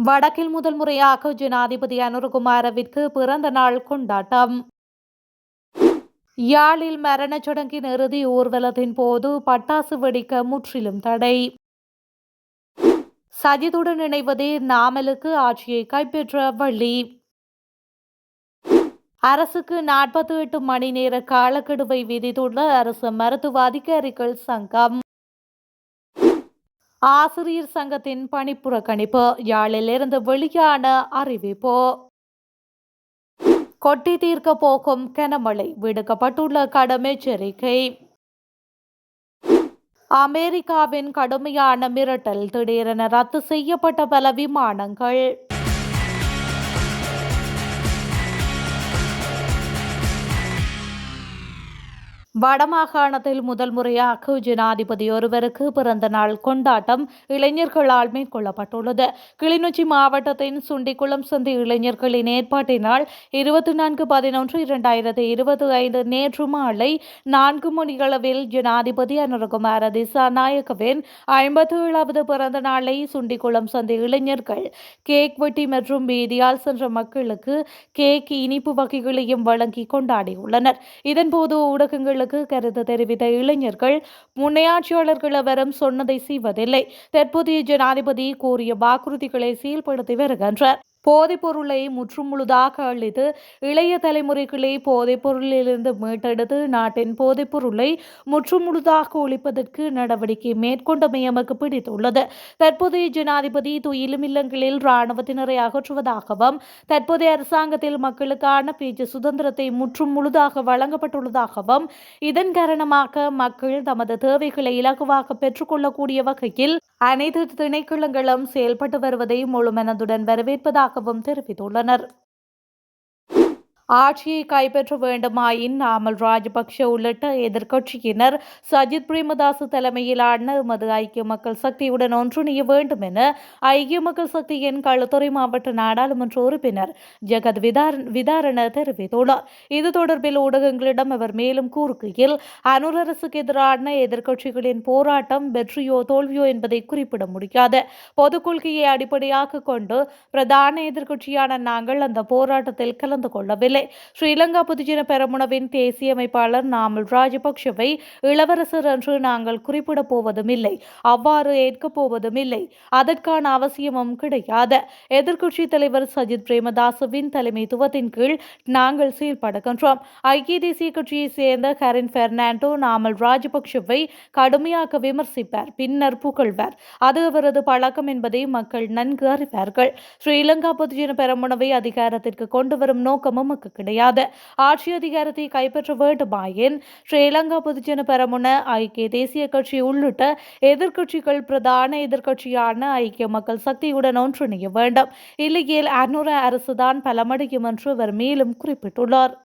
வடக்கில் முதல் முறையாக ஜனாதிபதி அனுரகுமாரவிற்கு பிறந்த நாள் கொண்டாட்டம். யாழில் மரணச் சடங்கின் இறுதி ஊர்வலத்தின் போது பட்டாசு வெடிக்க முற்றிலும் தடை. சஜிதுடன் இணைவதே நாமலுக்கு ஆட்சியை கைப்பற்ற வழி. அரசுக்கு 48 மணி நேர காலக்கெடுவை விதித்துள்ள அரசு மருத்துவ அதிகாரிகள் சங்கம். ஆசிரியர் சங்கத்தின் பணிப்புறக்கணிப்பு. யாழிலிருந்து வெளியான அறிவிப்பு. கொட்டி தீர்க்க போகும் கனமழை, விடுக்கப்பட்டுள்ள கடும் எச்சரிக்கை. அமெரிக்காவின் கடுமையான மிரட்டல், திடீரென ரத்து செய்யப்பட்ட பல விமானங்கள். வடமாகாணத்தில் முதல் முறையாக ஜனாதிபதி ஒருவருக்கு பிறந்த நாள் கொண்டாட்டம் இளைஞர்களால் மேற்கொள்ளப்பட்டுள்ளது. கிளிநொச்சி மாவட்டத்தின் சுண்டிக்குளம் சந்தி இளைஞர்களின் ஏற்பாட்டினால் 24/11/2025 நேற்று மாலை 4 மணியளவில் ஜனாதிபதி அனுரகுமார திசாநாயக்கவின் 57வது பிறந்த நாளை சுண்டிக்குளம் சந்தி இளைஞர்கள் கேக் வெட்டி மற்றும் வீதியால் சென்ற மக்களுக்கு கேக், இனிப்பு வகைகளையும் வழங்கி கொண்டாடியுள்ளனர். இதன்போது ஊடகங்கள் கருத்து தெரிவித்த இளைஞர்கள், முன்னையாட்சியாளர்கள் எவரும் சொன்னதை செய்வதில்லை, தற்போதைய ஜனாதிபதி கூறிய வாக்குறுதிகளை செயல்படுத்தி வருகின்றார். போதைப் பொருளை முற்றுமுழுதாக அழித்து இளைய தலைமுறைகளை போதைப் பொருளிலிருந்து மீட்டெடுத்து நாட்டின் போதைப் பொருளை முற்றுமுழுதாக ஒழிப்பதற்கு நடவடிக்கை மேற்கொண்டமை எமக்கு பிடித்துள்ளது. தற்போதைய ஜனாதிபதி துயிலும் இல்லங்களில் இராணுவத்தினரை அகற்றுவதாகவும், தற்போதைய அரசாங்கத்தில் மக்களுக்கான பேச்சு சுதந்திரத்தை முற்றும் முழுதாக வழங்கப்பட்டுள்ளதாகவும், இதன் காரணமாக மக்கள் தமது தேவைகளை இலகுவாக பெற்றுக்கொள்ளக்கூடிய வகையில் அனைத்து திணைக்களங்களும் செயல்பட்டு வருவதை முழுமனதுடன் வரவேற்பதாகவும் தெரிவித்துள்ளனர். ஆட்சியை கைப்பற்ற வேண்டுமாயின் நாமல் ராஜபக்ஷ உள்ளிட்ட எதிர்க்கட்சியினர் சஜித் பிரேமதாச தலைமையிலான எமது ஐக்கிய மக்கள் சக்தியுடன் ஒன்றிணைய வேண்டும் என ஐக்கிய மக்கள் சக்தியின் களுத்துறை மாவட்ட நாடாளுமன்ற உறுப்பினர் ஜெகத் விதாரண தெரிவித்துள்ளார். இது தொடர்பில் ஊடகங்களிடம் அவர் மேலும் கூறுகையில், அனுர் அரசுக்கு எதிரான எதிர்க்கட்சிகளின் போராட்டம் வெற்றியோ தோல்வியோ என்பதை குறிப்பிட முடியாது. பொதுக் கொள்கையை அடிப்படையாக கொண்டு பிரதான எதிர்க்கட்சியான நாங்கள் அந்த போராட்டத்தில் கலந்து கொள்ளவில்லை. ஸ்ரீலங்கா பொதுஜன பெரமுனவின் தேசிய அமைப்பாளர் நாமல் ராஜபக்ஷவை இளவரசர் என்று நாங்கள் குறிப்பிடப் போவதும் இல்லை, அவ்வாறு ஏற்கப் போவதும் இல்லை, அதற்கான அவசியமும் கிடையாது. எதிர்க்கட்சி தலைவர் சஜித் பிரேமதாசவின் தலைமைத்துவத்தின் கீழ் நாங்கள் செயல்படுகின்றோம். ஐக்கிய தேசிய கட்சியை சேர்ந்த கரின் பெர்னாண்டோ நாமல் ராஜபக்ஷவை கடுமையாக விமர்சிப்பார், பின்னர் புகழ்வார். அது அவரது பழக்கம் என்பதை மக்கள் நன்கு அறிவார்கள். ஸ்ரீலங்கா பொதுஜன பெரமுனவை அதிகாரத்திற்கு கொண்டு வரும் நோக்கமும் கிடையாது. ஆட்சி அதிகாரத்தை கைப்பற்ற வேண்டுமாயின் ஸ்ரீலங்கா பொதுஜன பெரமுன, ஐக்கிய தேசிய கட்சி உள்ளிட்ட எதிர்க்கட்சிகள் பிரதான எதிர்க்கட்சியான ஐக்கிய மக்கள் சக்தியுடன் ஒன்றிணைய வேண்டும். இல்லையேல் அனுர அரசுதான் பலமடையும் என்று அவர் மேலும் குறிப்பிட்டுள்ளார்.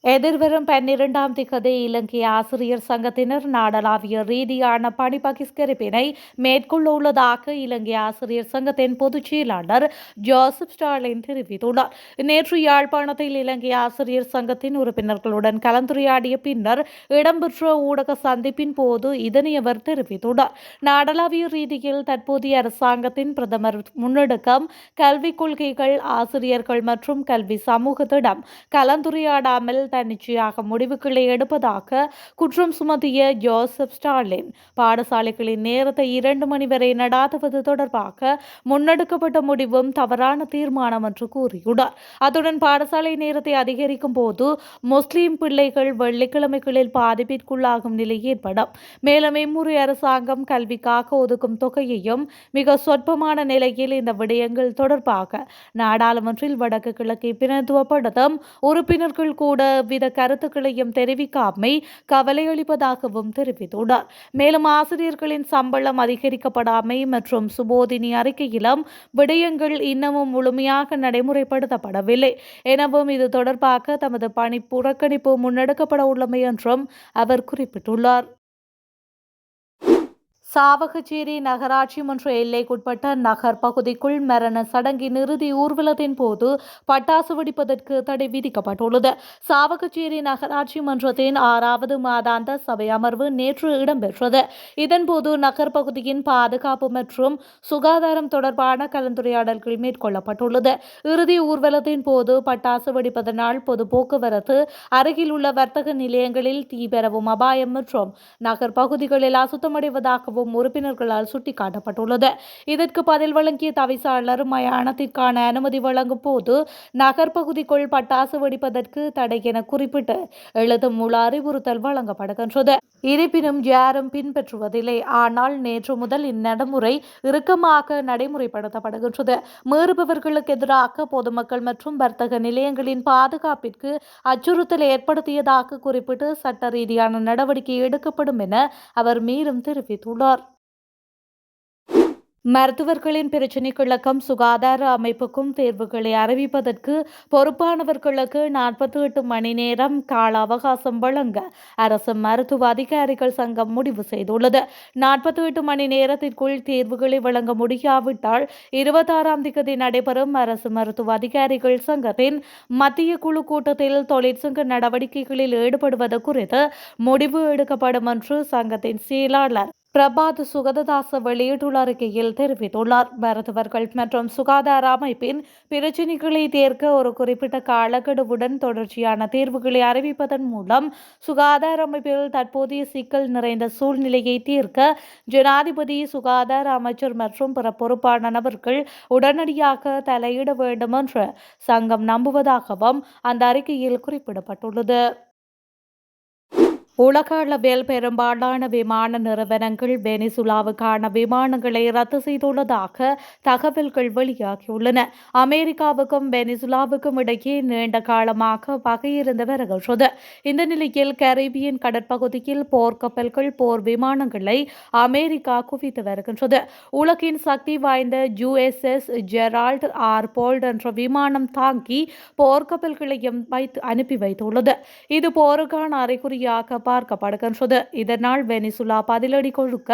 எதிர்வரும் 12ஆம் திகதி இலங்கை ஆசிரியர் சங்கத்தினர் நாடளாவிய ரீதியான பணி பகிஷ்கரிப்பினை மேற்கொள்ள உள்ளதாக இலங்கை ஆசிரியர் சங்கத்தின் பொதுச் செயலாளர் ஜோசப் ஸ்டாலின் தெரிவித்துள்ளார். நேற்று யாழ்ப்பாணத்தில் இலங்கை ஆசிரியர் சங்கத்தின் உறுப்பினர்களுடன் கலந்துரையாடிய பின்னர் இடம்பெற்ற ஊடக சந்திப்பின் போது இதனை அவர் தெரிவித்துள்ளார். நாடளாவிய ரீதியில் தற்போதைய அரசாங்கத்தின் பிரதமர் முன்னெடுக்கும் கல்விக் கொள்கைகள் ஆசிரியர்கள் மற்றும் கல்வி சமூகத்திடம் கலந்துரையாடாமல் தன்னிச்சையாக முடிவுகளை எடுப்பதாக குற்றம் சுமத்திய ஜோசப் ஸ்டாலின், பாடசாலைகளின் நேரத்தை 2 மணி வரை நடாத்துவது தொடர்பாக முன்னெடுக்கப்பட்ட முடிவும் தவறான தீர்மானம் என்று கூறியுள்ளார். அத்துடன் பாடசாலை நேரத்தை அதிகரிக்கும் போது முஸ்லிம் பிள்ளைகள் வெள்ளிக்கிழமைகளில் பாதிப்பிற்குள்ளாகும் நிலை ஏற்படும். மேலும் இம்முறை அரசாங்கம் கல்விக்காக ஒதுக்கும் தொகையையும் மிக சொற்பமான நிலையில் இந்த விடயங்கள் தொடர்பாக நாடாளுமன்றில் வடக்கு கிழக்கை பிரதிநிதித்துவப்படுத்தும் உறுப்பினர்கள் கூட வித கருத்துக்களையும் தெரிவிக்காமை கவலையளிப்பதாகவும் தெரிவித்துள்ளார். மேலும் ஆசிரியர்களின் சம்பளம் அதிகரிக்கப்படாமை மற்றும் சுபோதினி அறிக்கையிலும் விடயங்கள் இன்னமும் முழுமையாக நடைமுறைப்படுத்தப்படவில்லை எனவும் இது தொடர்பாக தமது பணி புறக்கணிப்பு முன்னெடுக்கப்பட உள்ளமை என்றும் அவர் குறிப்பிட்டுள்ளார். சாவகச்சேரி நகராட்சி மன்ற எல்லைக்குட்பட்ட நகர் பகுதிக்குள் மரண சடங்கின் இறுதி ஊர்வலத்தின் போது பட்டாசு வெடிப்பதற்கு தடை விதிக்கப்பட்டுள்ளது. சாவகச்சேரி நகராட்சி மன்றத்தின் 6வது மாதாந்த சபை அமர்வு நேற்று இடம்பெற்றது. இதன்போது நகர் பகுதியின் பாதுகாப்பு மற்றும் சுகாதாரம் தொடர்பான கலந்துரையாடல்கள் மேற்கொள்ளப்பட்டுள்ளது. இறுதி ஊர்வலத்தின் போது பட்டாசு வெடிப்பதனால் பொது போக்குவரத்து, அருகில் உள்ள வர்த்தக நிலையங்களில் தீ பரவும் அபாயம் மற்றும் நகர் பகுதிகளில் அசுத்தமடைவதாகவும் உறுப்பினர்களால் சுட்டிக்காட்டப்பட்டுள்ளது. இதற்கு பதில் வழங்கிய தவிசாளர் மயானத்திற்கான அனுமதி வழங்கும் போது நகர் பகுதிக்குள் பட்டாசு வெடிப்பதற்கு தடை என குறிப்பிட்டு எழுத்து மூல அறிவுறுத்தல் வழங்கப்படுகின்றது. இருப்பினும் யாரும் பின்பற்றுவதில்லை. ஆனால் நேற்று முதல் இந்நடைமுறை இறுக்கமாக நடைமுறைப்படுத்தப்படுகின்றது. மீறுபவர்களுக்கு எதிராக பொதுமக்கள் மற்றும் வர்த்தக நிலையங்களின் பாதுகாப்பிற்கு அச்சுறுத்தல் ஏற்படுத்தியதாக குறிப்பிட்டு சட்ட ரீதியான நடவடிக்கை எடுக்கப்படும் என அவர் மேலும் தெரிவித்துள்ளார். மருத்துவர்களின் பிரச்சினைகளுக்கும் சுகாதார அமைப்புக்கும் தேர்வுகளை அறிவிப்பதற்கு பொறுப்பானவர்களுக்கு 48 மணி நேரம் கால அவகாசம் வழங்க அரசு மருத்துவ அதிகாரிகள் சங்கம் முடிவு செய்துள்ளது. 48 மணி நேரத்திற்குள் தேர்வுகளை வழங்க முடியாவிட்டால் 26ஆம் தேதி நடைபெறும் அரசு மருத்துவ அதிகாரிகள் சங்கத்தின் மத்திய குழு கூட்டத்தில் தொழிற்சங்க நடவடிக்கைகளில் ஈடுபடுவது குறித்து முடிவு எடுக்கப்படும் என்று சங்கத்தின் செயலாளர் பிரபாத் சுகததாச வெளியிட்டுள்ள அறிக்கையில் தெரிவித்துள்ளார். மருத்துவர்கள் மற்றும் சுகாதார அமைப்பின் பிரச்சினைகளை தீர்க்க ஒரு குறிப்பிட்ட காலக்கெடுவுடன் தொடர்ச்சியான தேர்வுகளை அறிவிப்பதன் மூலம் சுகாதார அமைப்பில் தற்போதைய சிக்கல் நிறைந்த சூழ்நிலையை தீர்க்க ஜனாதிபதி, சுகாதார அமைச்சர் மற்றும் பிற பொறுப்பான நபர்கள் உடனடியாக தலையிட வேண்டும் என்று சங்கம் நம்புவதாகவும் அந்த அறிக்கையில் குறிப்பிடப்பட்டுள்ளது. உலக அளவில் பெரும்பாலான விமான நிறுவனங்கள் வெனிசுலாவுக்கான விமானங்களை ரத்து செய்துள்ளதாக தகவல்கள் வெளியாகியுள்ளன. அமெரிக்காவுக்கும் வெனிசுலாவுக்கும் இடையே நீண்ட காலமாக பகை இருந்து வருகின்றது. இந்த நிலையில் கரீபியன் கடற்பகுதியில் போர்க்கப்பல்கள், போர் விமானங்களை அமெரிக்கா குவித்து வருகின்றது. உலகின் சக்தி வாய்ந்த USS ஜெரால்ட் ஆர். போல்ட் என்ற விமானம் தாங்கி போர்க்கப்பல்களையும் அனுப்பி வைத்துள்ளது. இது போருக்கான அறிகுறியாக பார்க்கப்படுகின்றது. இதனால் வெனிசுலா பதிலடி கொடுக்க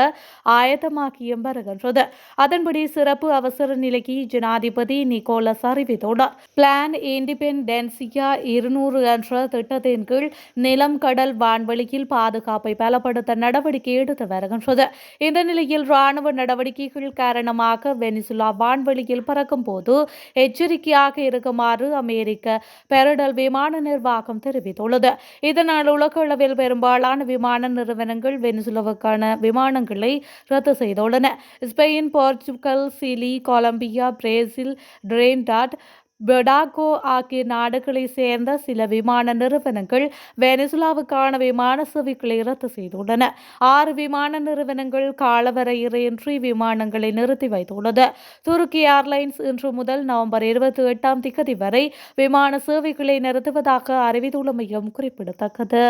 ஆயத்தமாகியும் வருகின்றது. அதன்படி சிறப்பு அவசர நிலைக்கு ஜனாதிபதி நிக்கோலஸ் அறிவித்துள்ளார். பிளான் இண்டிபெண்டன்சியா 200 என்ற திட்டத்தின் கீழ் நிலம், கடல், வான்வெளியில் பாதுகாப்பை பலப்படுத்த நடவடிக்கை எடுத்து வருகின்றது. இந்த நிலையில் ராணுவ நடவடிக்கைகள் காரணமாக வெனிசுலா வான்வெளியில் பறக்கும் போது எச்சரிக்கையாக இருக்குமாறு அமெரிக்க பெரிடல் விமான நிர்வாகம் தெரிவித்துள்ளது. இதனால் உலக அளவில் பெரும்பாலான விமான நிறுவனங்கள் வெனிசுலாவுக்கான விமானங்களை ரத்து செய்துள்ளன. Spain, Portugal, Chile, Colombia, Brazil, Trinidad, பெடாகோ ஆகிய நாடுகளைச் சேர்ந்த சில விமான நிறுவனங்கள் வெனிசுலாவுக்கான விமான சேவைகளை ரத்து செய்துள்ளன. 6 விமான நிறுவனங்கள் காலவரையின்றி விமானங்களை நிறுத்தி வைத்துள்ளது. துருக்கி ஏர்லைன்ஸ் இன்று முதல் நவம்பர் 28ஆம் தேதி வரை விமான சேவைகளை நிறுத்துவதாக அறிவித்துள்ளமையும் குறிப்பிடத்தக்கது.